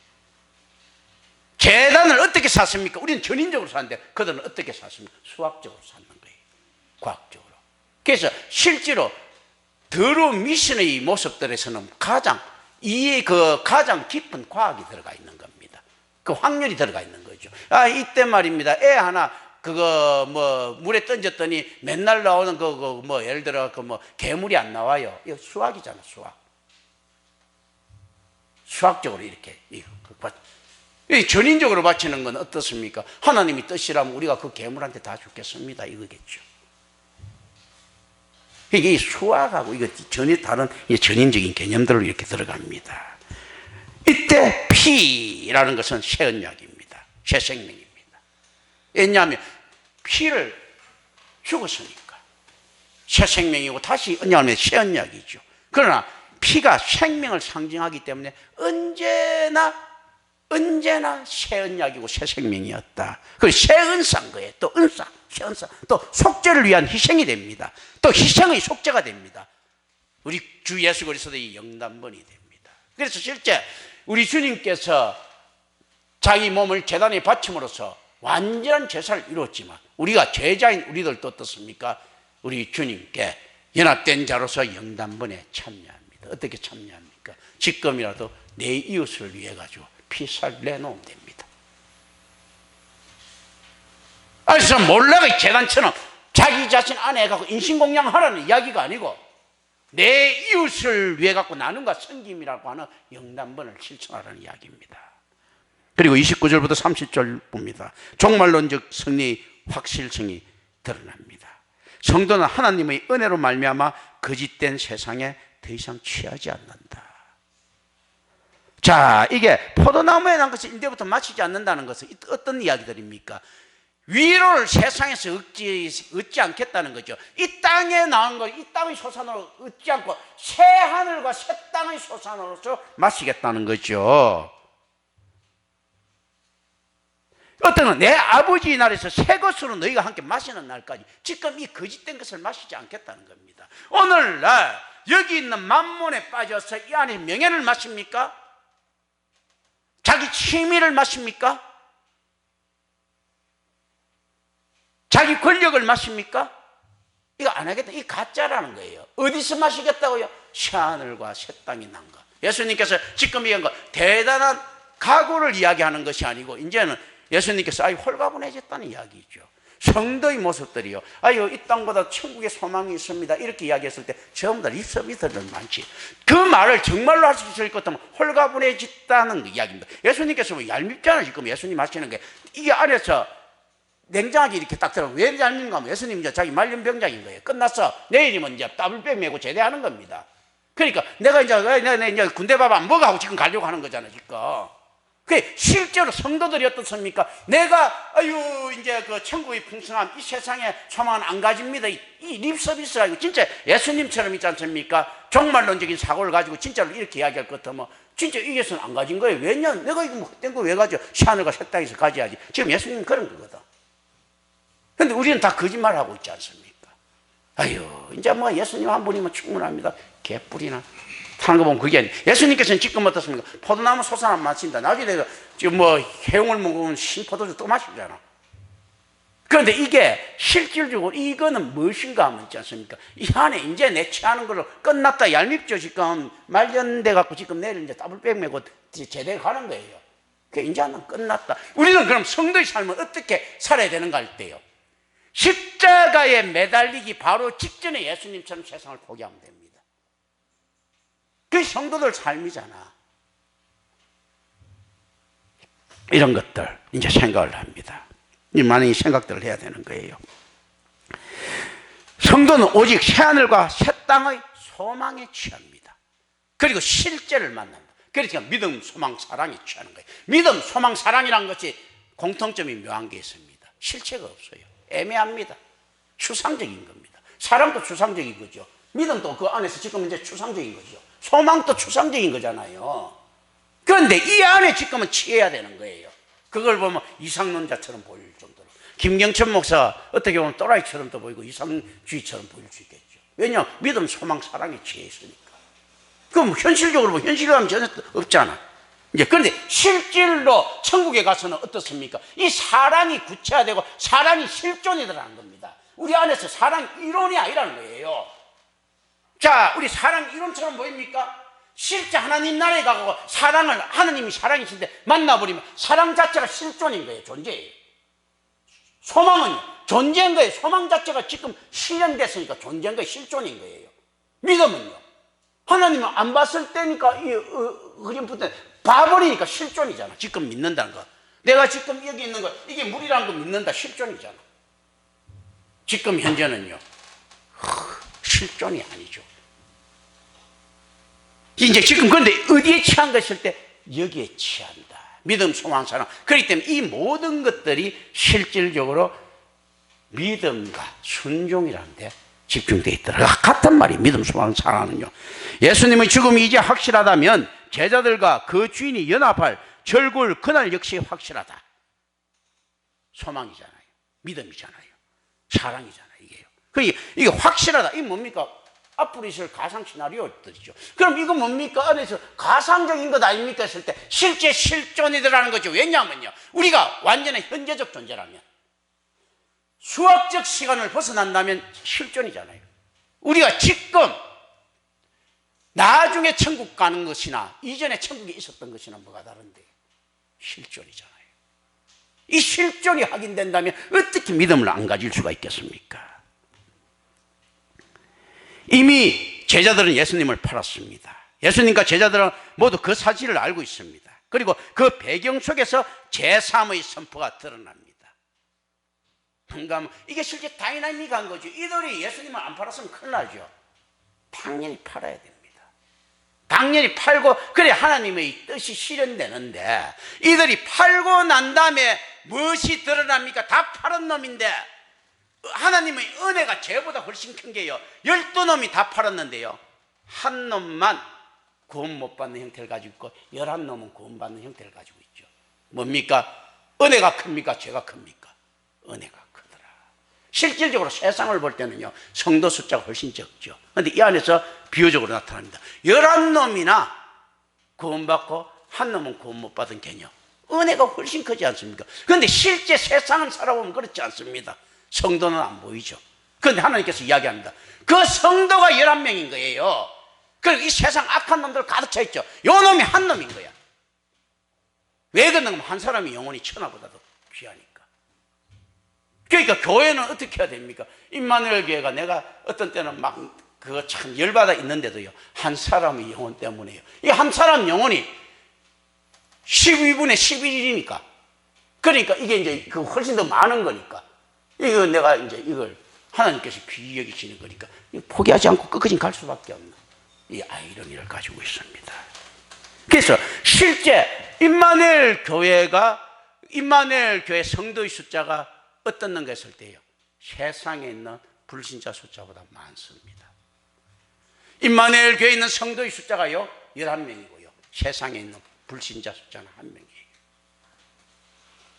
Speaker 1: 재단을 어떻게 샀습니까? 우리는 전인적으로 사는데 그들은 어떻게 샀습니까? 수학적으로 샀는 거예요. 과학적으로. 그래서 실제로 더러운 미신의 모습들에서는 가장 깊은 과학이 들어가 있는 겁니다. 그 확률이 들어가 있는 거죠. 이때 말입니다. 애 하나 그거 뭐 물에 던졌더니 맨날 나오는 뭐 예를 들어 괴물이 안 나와요. 이거 수학이잖아, 수학. 수학적으로 이렇게 전인적으로 바치는 건 어떻습니까? 하나님이 뜻이라면 우리가 그 괴물한테 다 죽겠습니다, 이거겠죠. 이게 수학하고 이거 전혀 다른 전인적인 개념들로 이렇게 들어갑니다. 이때 피라는 것은 새 언약입니다. 새 생명입니다. 왜냐하면 피를 죽었으니까 새 생명이고 다시 언약을 새 언약이죠. 그러나 피가 생명을 상징하기 때문에 언제나 새 언약이고 새 생명이었다. 그 새 은사인 거예요. 또 새 은사, 또 속죄를 위한 희생이 됩니다. 또 희생의 속죄가 됩니다. 우리 주 예수 그리스도의 영단번이 됩니다. 그래서 실제 우리 주님께서 자기 몸을 제단에 바침으로써 완전한 제사를 이루었지만 우리가 제자인 우리들도 어떻습니까? 우리 주님께 연합된 자로서 영단번에 참여합니다. 합니다. 어떻게 참여합니까? 지금이라도 내 이웃을 위해 가지고 피살 내놓으면 됩니다. 그래서 몰라가 재단처럼 자기 자신 안에 해갖고 인신공양하라는 이야기가 아니고 내 이웃을 위해 갖고 나눔과 섬김이라고 하는 영단번을 실천하라는 이야기입니다. 그리고 29절부터 30절 봅니다. 종말론적 승리의 확실성이 드러납니다. 성도는 하나님의 은혜로 말미암아 거짓된 세상에 더 이상 취하지 않는다. 자, 이게 포도나무에 난 것이 인대부터 마치지 않는다는 것은 어떤 이야기들입니까? 위로를 세상에서 얻지 않겠다는 거죠. 이 땅에 나온 걸 이 땅의 소산으로 얻지 않고 새 하늘과 새 땅의 소산으로서 마시겠다는 거죠. 어떤 내 아버지의 날에서 새 것으로 너희가 함께 마시는 날까지 지금 이 거짓된 것을 마시지 않겠다는 겁니다. 오늘날 여기 있는 만몬에 빠져서 이 안에 명예를 마십니까? 자기 취미를 마십니까? 자기 권력을 마십니까? 이거 안 하겠다. 이 가짜라는 거예요. 어디서 마시겠다고요? 새하늘과 새 땅이 난 것. 예수님께서 지금 이런 거 대단한 각오를 이야기하는 것이 아니고 이제는 예수님께서 아유 홀가분해졌다는 이야기죠. 성도의 모습들이요. 아유 이 땅보다 천국의 소망이 있습니다. 이렇게 이야기했을 때 전부 다 립서비스들은 많지. 그 말을 정말로 할 수 있을 것 같으면 홀가분해졌다는 이야기입니다. 예수님께서 뭐 얄밉잖아요. 지금 예수님 하시는 게 이게 안에서 냉정하게 이렇게 딱 들어. 왜 얄밉는가 하면 예수님 이제 자기 말년병장인 거예요. 끝났어. 내일이면 이제 더블백 메고 제대하는 겁니다. 그러니까 내가 이제 군대 밥 안 먹어 하고 지금 가려고 하는 거잖아 지금. 그 실제로 성도들이 어떻습니까? 내가 아유 이제 그 천국의 풍성함 이 세상에 소망은 안 가집니다. 이 립서비스가 아니고 진짜 예수님처럼 있지 않습니까? 종말론적인 사고를 가지고 진짜로 이렇게 이야기할 것 같으면 진짜 이게서는 안 가진 거예요. 왜냐? 내가 이거 뭐 헛된 거 왜 가져? 새하늘과 새 땅에서 가져야지. 지금 예수님은 그런 거거든. 근데 우리는 다 거짓말을 하고 있지 않습니까? 아유 이제 뭐 예수님 한 분이면 충분합니다. 개뿔이나 하는 거 보면 그게 아니에요. 예수님께서는 지금 어떻습니까? 포도나무 소산 안 마신다. 나중에 내가 지금 뭐 해용을 먹으면 신포도주 또 마시잖아. 그런데 이게 실질적으로 이거는 무엇인가 하면 있지 않습니까? 이 안에 이제 내 취하는 걸로 끝났다. 얄밉죠. 지금 말년돼 갖고 지금 내일 이제 더블백 메고 제대 가는 거예요. 그 이제는 끝났다. 우리는 그럼 성도의 삶을 어떻게 살아야 되는가 할 때요. 십자가에 매달리기 바로 직전에 예수님처럼 세상을 포기하면 됩니다. 그게 성도들 삶이잖아. 이런 것들 이제 생각을 합니다. 이 많은 생각들을 해야 되는 거예요. 성도는 오직 새하늘과 새 땅의 소망에 취합니다. 그리고 실제를 만납니다. 그러니까 믿음, 소망, 사랑에 취하는 거예요. 믿음, 소망, 사랑이라는 것이 공통점이 묘한 게 있습니다. 실체가 없어요. 애매합니다. 추상적인 겁니다. 사랑도 추상적인 거죠. 믿음도 그 안에서 지금 이제 추상적인 거죠. 소망도 추상적인 거잖아요. 그런데 이 안에 지금은 취해야 되는 거예요. 그걸 보면 이상론자처럼 보일 정도로. 김경천 목사 어떻게 보면 또라이처럼도 보이고 이상주의처럼 보일 수 있겠죠. 왜냐하면 믿음, 소망, 사랑에 취해 있으니까. 그럼 현실적으로 보면 현실감이 전혀 없잖아. 이제 그런데 실질로 천국에 가서는 어떻습니까? 이 사랑이 구체화되고 사랑이 실존이 들어가는 겁니다. 우리 안에서 사랑 이론이 아니라는 거예요. 자, 우리 사랑 이론처럼 보입니까? 실제 하나님 나라에 가고 사랑을 하나님이 사랑이신데 만나버리면 사랑 자체가 실존인 거예요. 존재예요. 소망은 존재인 거예요. 소망 자체가 지금 실현됐으니까 존재인 거예요. 실존인 거예요. 믿음은요. 하나님은 안 봤을 때니까 이 흐림부터 봐버리니까 실존이잖아. 지금 믿는다는 거. 내가 지금 여기 있는 거 이게 물이라는 거 믿는다. 실존이잖아. 지금 현재는요. 실존이 아니죠. 이제 지금 그런데 어디에 취한 것일 때 여기에 취한다. 믿음, 소망, 사랑. 그렇기 때문에 이 모든 것들이 실질적으로 믿음과 순종이라는 데 집중되어 있더라. 같은 말이 믿음, 소망, 사랑은요. 예수님의 죽음이 이제 확실하다면 제자들과 그 주인이 연합할 절구할 그날 역시 확실하다. 소망이잖아요. 믿음이잖아요. 사랑이잖아요. 이게요. 이게 확실하다. 이게 뭡니까? 앞으로 있을 가상 시나리오들이죠. 그럼 이거 뭡니까? 안에서 가상적인 것 아닙니까? 했을 때 실제 실존이더라는 거죠. 왜냐하면요. 우리가 완전히 현재적 존재라면 수학적 시간을 벗어난다면 실존이잖아요. 우리가 지금 나중에 천국 가는 것이나 이전에 천국에 있었던 것이나 뭐가 다른데? 실존이잖아요. 이 실존이 확인된다면 어떻게 믿음을 안 가질 수가 있겠습니까? 이미 제자들은 예수님을 팔았습니다. 예수님과 제자들은 모두 그 사실을 알고 있습니다. 그리고 그 배경 속에서 제3의 선포가 드러납니다. 그러니까 이게 실제 다이나믹한 거죠. 이들이 예수님을 안 팔았으면 큰일 나죠. 당연히 팔아야 됩니다. 당연히 팔고 그래 하나님의 뜻이 실현되는데, 이들이 팔고 난 다음에 무엇이 드러납니까? 다 팔은 놈인데 하나님의 은혜가 죄보다 훨씬 큰 게요, 12놈이 다 팔았는데요, 한 놈만 구원 못 받는 형태를 가지고 있고 11놈은 구원 받는 형태를 가지고 있죠. 뭡니까? 은혜가 큽니까? 죄가 큽니까? 은혜가 크더라. 실질적으로 세상을 볼 때는요, 성도 숫자가 훨씬 적죠. 그런데 이 안에서 비유적으로 나타납니다. 11놈이나 구원받고 한 놈은 구원 못 받은 개념, 은혜가 훨씬 크지 않습니까? 그런데 실제 세상을 살아보면 그렇지 않습니다. 성도는 안 보이죠. 그런데 하나님께서 이야기합니다. 그 성도가 11명인 거예요. 그리고 이 세상 악한 놈들 가득 차 있죠. 요 놈이 한 놈인 거야. 왜 그러냐면 한 사람이 영혼이 천하보다도 귀하니까. 그러니까 교회는 어떻게 해야 됩니까? 임마누엘 교회가 내가 어떤 때는 막 그거 참 열받아 있는데도요, 한 사람의 영혼 때문에요. 이 한 사람 영혼이 12분의 11일이니까. 그러니까 이게 이제 그 훨씬 더 많은 거니까. 이거 내가 이제 이걸 하나님께서 귀히 여기시는 거니까 포기하지 않고 끝까지 갈 수밖에 없는 이 아이러니를 가지고 있습니다. 그래서 실제 임마누엘 교회 성도의 숫자가 어떻는가 했을 때요, 세상에 있는 불신자 숫자보다 많습니다. 임마누엘 교회에 있는 성도의 숫자가요 11명이고요 세상에 있는 불신자 숫자는 1명이에요.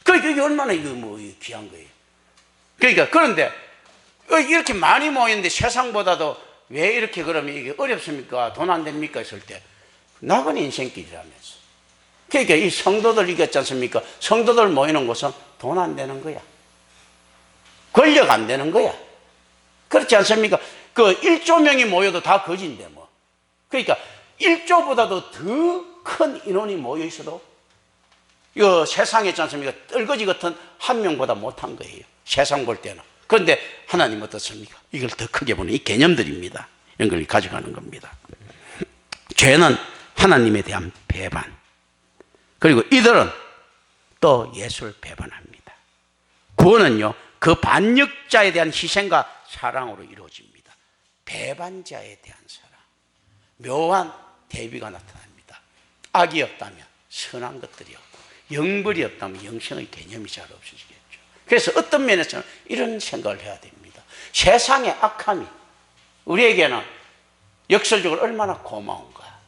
Speaker 1: 그러니까 이게 얼마나 이거 뭐 귀한 거예요. 그러니까 그런데 이렇게 많이 모였는데 세상보다도 왜 이렇게 그러면 이게 어렵습니까? 돈 안 됩니까? 했을 때 나그네 인생길이라면서. 그러니까 이 성도들 이겼지 않습니까? 성도들 모이는 곳은 돈 안 되는 거야. 권력 안 되는 거야. 그렇지 않습니까? 그 1조 명이 모여도 다 거지인데 뭐. 그러니까 1조보다도 더 큰 인원이 모여 있어도 이 세상에 있지 않습니까? 떨거지 같은 한 명보다 못한 거예요. 세상 볼 때는. 그런데 하나님 어떻습니까? 이걸 더 크게 보는 이 개념들입니다. 이런 걸 가져가는 겁니다. 죄는 하나님에 대한 배반, 그리고 이들은 또 예수를 배반합니다. 구원은요, 그 반역자에 대한 희생과 사랑으로 이루어집니다. 배반자에 대한 사랑, 묘한 대비가 나타납니다. 악이 없다면 선한 것들이 없고, 영벌이 없다면 영생의 개념이 잘 없어지겠죠. 그래서 어떤 면에서는 이런 생각을 해야 됩니다. 세상의 악함이 우리에게는 역설적으로 얼마나 고마운가.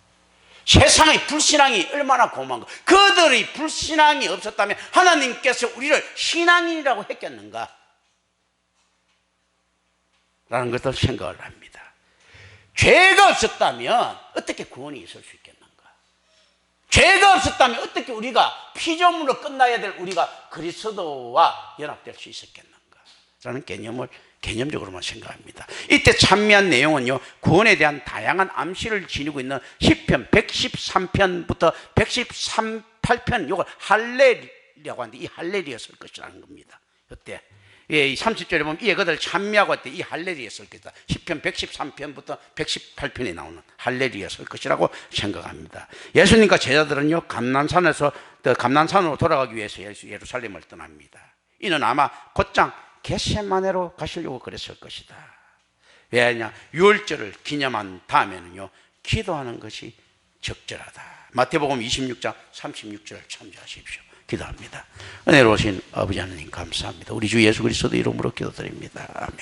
Speaker 1: 세상의 불신앙이 얼마나 고마운가. 그들의 불신앙이 없었다면 하나님께서 우리를 신앙인이라고 했겠는가 라는 것을 생각을 합니다. 죄가 없었다면 어떻게 구원이 있을 수 있겠는가. 죄가 없었다면 어떻게 우리가 피조물로 끝나야 될 우리가 그리스도와 연합될 수 있었겠는가 라는 개념을 개념적으로만 생각합니다. 이때 찬미한 내용은요, 구원에 대한 다양한 암시를 지니고 있는 시편 113편부터 118편, 이걸 할렐이라고 하는데 이 할렐이었을 것이라는 겁니다. 이때 30절에 보면 이 그들 찬미하고 할 때 이 할렐이었을 것이다. 시편 113편부터 118편에 나오는 할렐이었을 것이라고 생각합니다. 예수님과 제자들은요, 감난산으로 돌아가기 위해서 예루살렘을 떠납니다. 이는 아마 곧장 겟세마네로 가시려고 그랬을 것이다. 왜냐, 유월절을 기념한 다음에는요, 기도하는 것이 적절하다. 마태복음 26장 36절을 참조하십시오. 기도합니다. 은혜로우신 아버지 하나님 감사합니다. 우리 주 예수 그리스도 이름으로 기도드립니다. 아멘.